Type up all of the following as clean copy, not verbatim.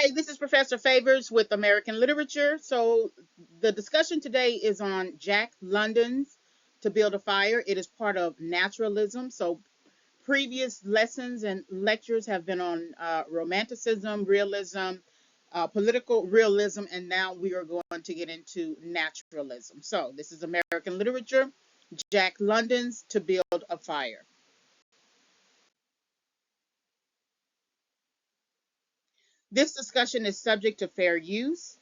Hey, this is Professor Favors with American Literature. So, the discussion today is on Jack London's To Build a Fire. It is part of naturalism. So, previous lessons and lectures have been on romanticism, realism, political realism, and now we are going to get into naturalism. So, this is American Literature, Jack London's To Build a Fire. This discussion is subject to fair use.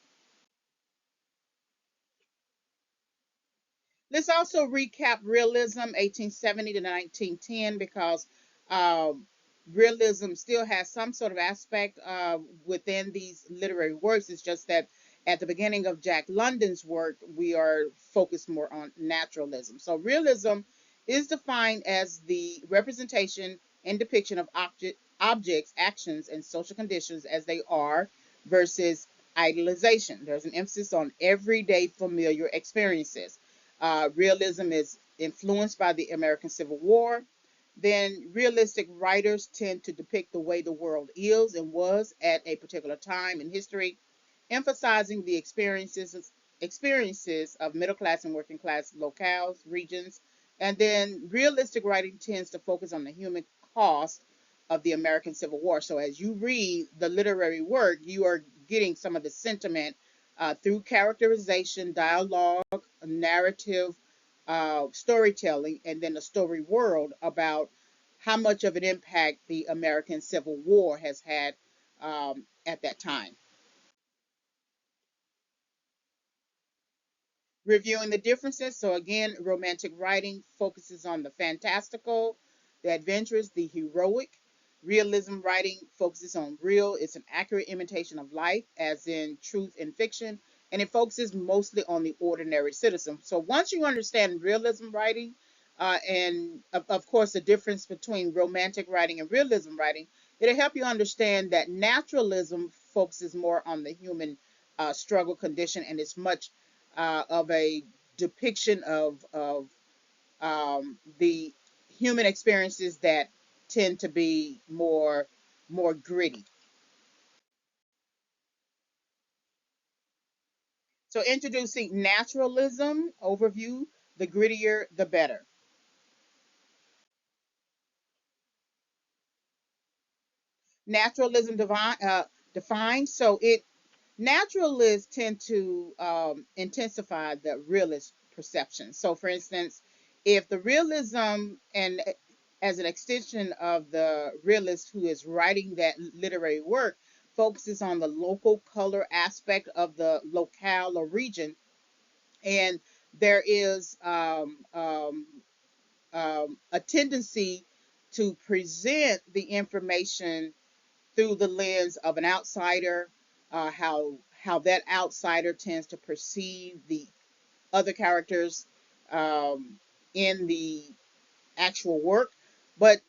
Let's also recap realism 1870 to 1910 because um, realism still has some sort of aspect within these literary works. It's just that at the beginning of Jack London's work, we are focused more on naturalism. So realism is defined as the representation and depiction of objects, actions, and social conditions as they are versus idealization. There's an emphasis on everyday familiar experiences. Realism is influenced by the American Civil War. Then realistic writers tend to depict the way the world is and was at a particular time in history, emphasizing the experiences of middle class and working class locales, regions. And then realistic writing tends to focus on the human cost of the American Civil War. So as you read the literary work, you are getting some of the sentiment through characterization, dialogue, narrative, storytelling, and then the story world about how much of an impact the American Civil War has had at that time. Reviewing the differences. So, again, romantic writing focuses on the fantastical, the adventurous, the heroic. Realism writing focuses on real, it's an accurate imitation of life, as in truth in fiction, and it focuses mostly on the ordinary citizen. So, once you understand realism writing, and of course, the difference between romantic writing and realism writing, it'll help you understand that naturalism focuses more on the human struggle condition and it's much of a depiction of the human experiences that tend to be more gritty. So introducing naturalism overview, the grittier the better. Naturalism defined. So it naturalists tend to intensify the realist perception. So, for instance, if the realism and as an extension of the realist who is writing that literary work focuses on the local color aspect of the locale or region, and there is a tendency to present the information through the lens of an outsider, how that outsider tends to perceive the other characters in the actual work. But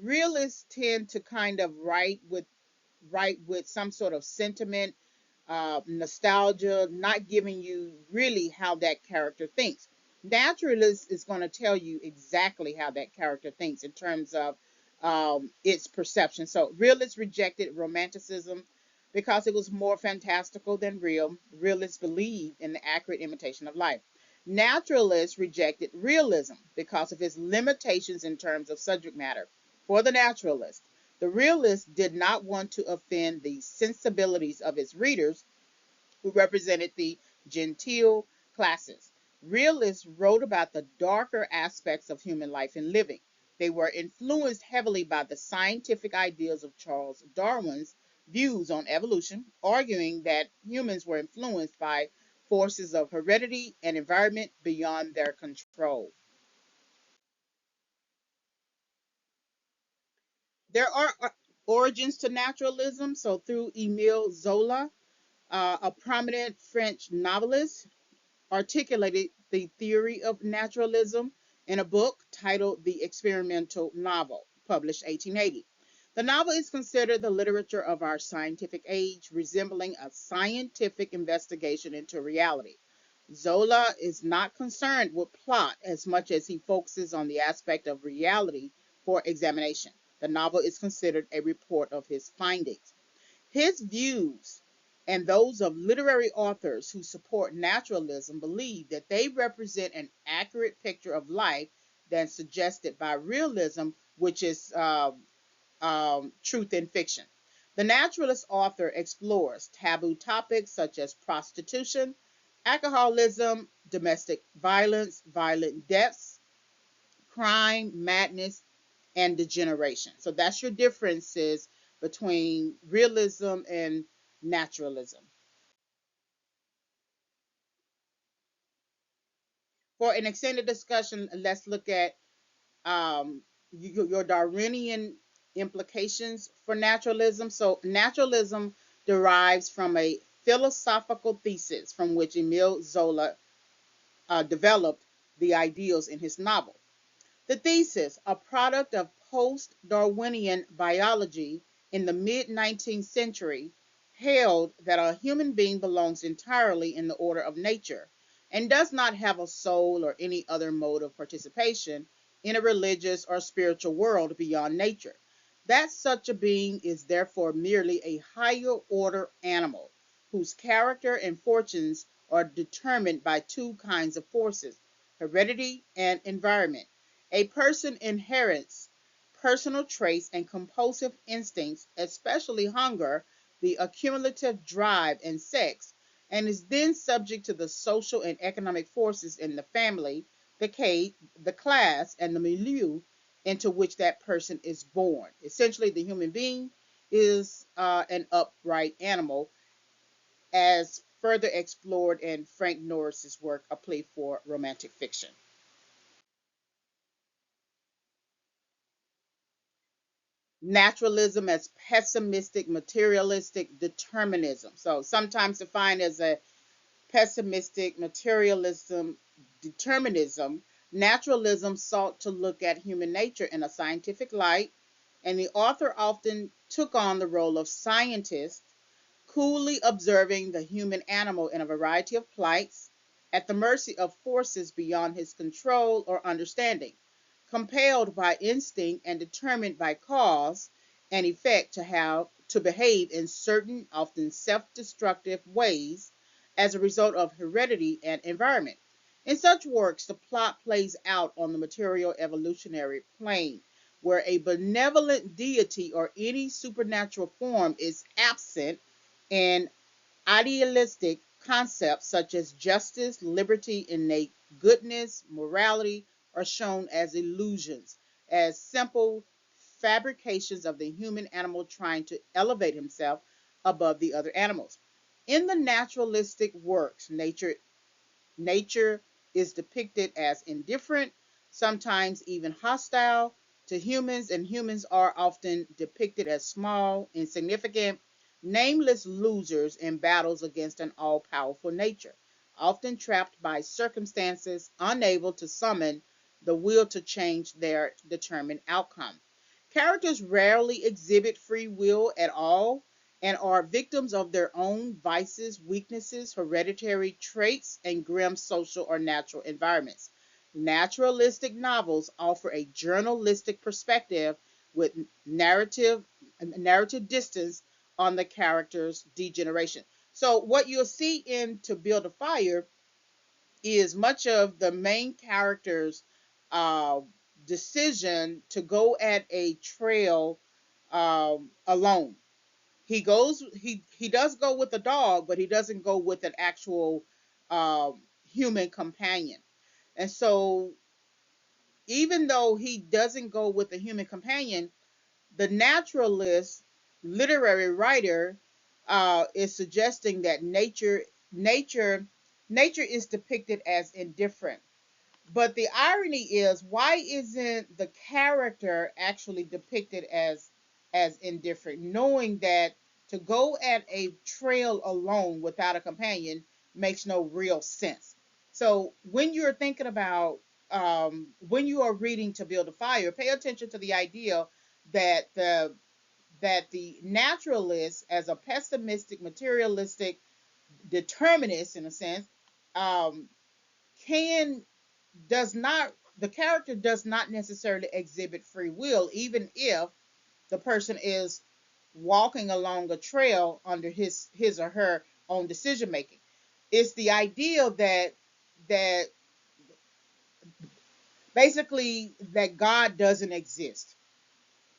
realists tend to kind of write with some sort of sentiment, nostalgia, not giving you really how that character thinks. Naturalist is going to tell you exactly how that character thinks in terms of its perception. So realists rejected romanticism because it was more fantastical than real. Realists believed in the accurate imitation of life. Naturalists rejected realism because of its limitations in terms of subject matter. For the naturalist, the realist did not want to offend the sensibilities of his readers, who represented the genteel classes. Realists wrote about the darker aspects of human life and living. They were influenced heavily by the scientific ideas of Charles Darwin's views on evolution, arguing that humans were influenced by forces of heredity and environment beyond their control. There are origins to naturalism. So, through Emile Zola, a prominent French novelist, articulated the theory of naturalism in a book titled The Experimental Novel, published 1880. The novel is considered the literature of our scientific age, resembling a scientific investigation into reality. Zola is not concerned with plot as much as he focuses on the aspect of reality for examination. The novel is considered a report of his findings. His views and those of literary authors who support naturalism believe that they represent an accurate picture of life than suggested by realism, which is truth in fiction. The naturalist author explores taboo topics such as prostitution, alcoholism, domestic violence, violent deaths, crime, madness, and degeneration. So that's your differences between realism and naturalism. For an extended discussion, let's look at your Darwinian implications for naturalism. So, naturalism derives from a philosophical thesis from which Emile Zola developed the ideals in his novel. The thesis, a product of post Darwinian biology in the mid 19th century, held that a human being belongs entirely in the order of nature and does not have a soul or any other mode of participation in a religious or spiritual world beyond nature. That such a being is therefore merely a higher order animal whose character and fortunes are determined by two kinds of forces, heredity and environment. A person inherits personal traits and compulsive instincts, especially hunger, the accumulative drive, and sex, and is then subject to the social and economic forces in the family, the class, and the milieu into which that person is born. Essentially, the human being is an upright animal, as further explored in Frank Norris's work, A Plea for Romantic Fiction. Naturalism as pessimistic, materialistic determinism. So sometimes defined as a pessimistic, materialism, determinism, naturalism sought to look at human nature in a scientific light, and the author often took on the role of scientist, coolly observing the human animal in a variety of plights, at the mercy of forces beyond his control or understanding, compelled by instinct and determined by cause and effect to behave in certain, often self-destructive ways as a result of heredity and environment. In such works, the plot plays out on the material evolutionary plane, where a benevolent deity or any supernatural form is absent, and idealistic concepts such as justice, liberty, innate goodness, morality are shown as illusions, as simple fabrications of the human animal trying to elevate himself above the other animals. In the naturalistic works, nature is depicted as indifferent, sometimes even hostile to humans, and humans are often depicted as small, insignificant, nameless losers in battles against an all powerful nature, often trapped by circumstances, unable to summon the will to change their determined outcome. Characters rarely exhibit free will at all and are victims of their own vices, weaknesses, hereditary traits, and grim social or natural environments. Naturalistic novels offer a journalistic perspective with narrative distance on the character's degeneration. So what you'll see in To Build a Fire is much of the main character's uh, decision to go at a trail alone. He does go with a dog, but he doesn't go with an actual human companion. And so even though he doesn't go with a human companion, the naturalist literary writer is suggesting that nature nature is depicted as indifferent. But the irony is, why isn't the character actually depicted as indifferent, knowing that to go at a trail alone without a companion makes no real sense? So when you're thinking about when you are reading To Build a Fire, pay attention to the idea that the naturalist, as a pessimistic, materialistic determinist in a sense, um, can does not the character does not necessarily exhibit free will, even if the person is walking along a trail under his or her own decision making. It's the idea that basically that God doesn't exist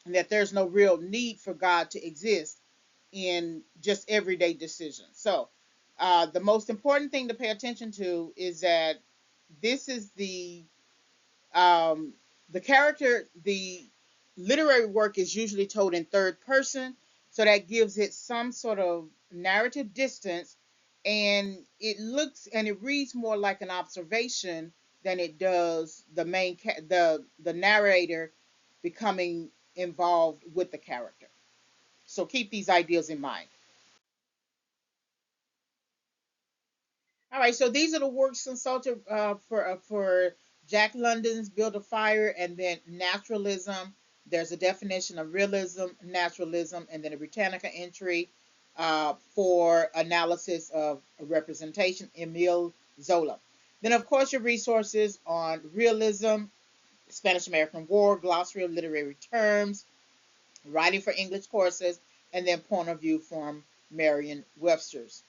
and that there's no real need for God to exist in just everyday decisions. So, the most important thing to pay attention to is that this is um, the character, the literary work is usually told in third person, so that gives it some sort of narrative distance, and it reads more like an observation than it does the narrator becoming involved with the character. So keep these ideas in mind. All right, so these are the works consulted for Jack London's Build a Fire, and then Naturalism. There's a definition of realism, naturalism, and then a Britannica entry for analysis of representation, Emile Zola. Then, of course, your resources on realism, Spanish American War, glossary of literary terms, writing for English courses, and then point of view from Merriam Webster's.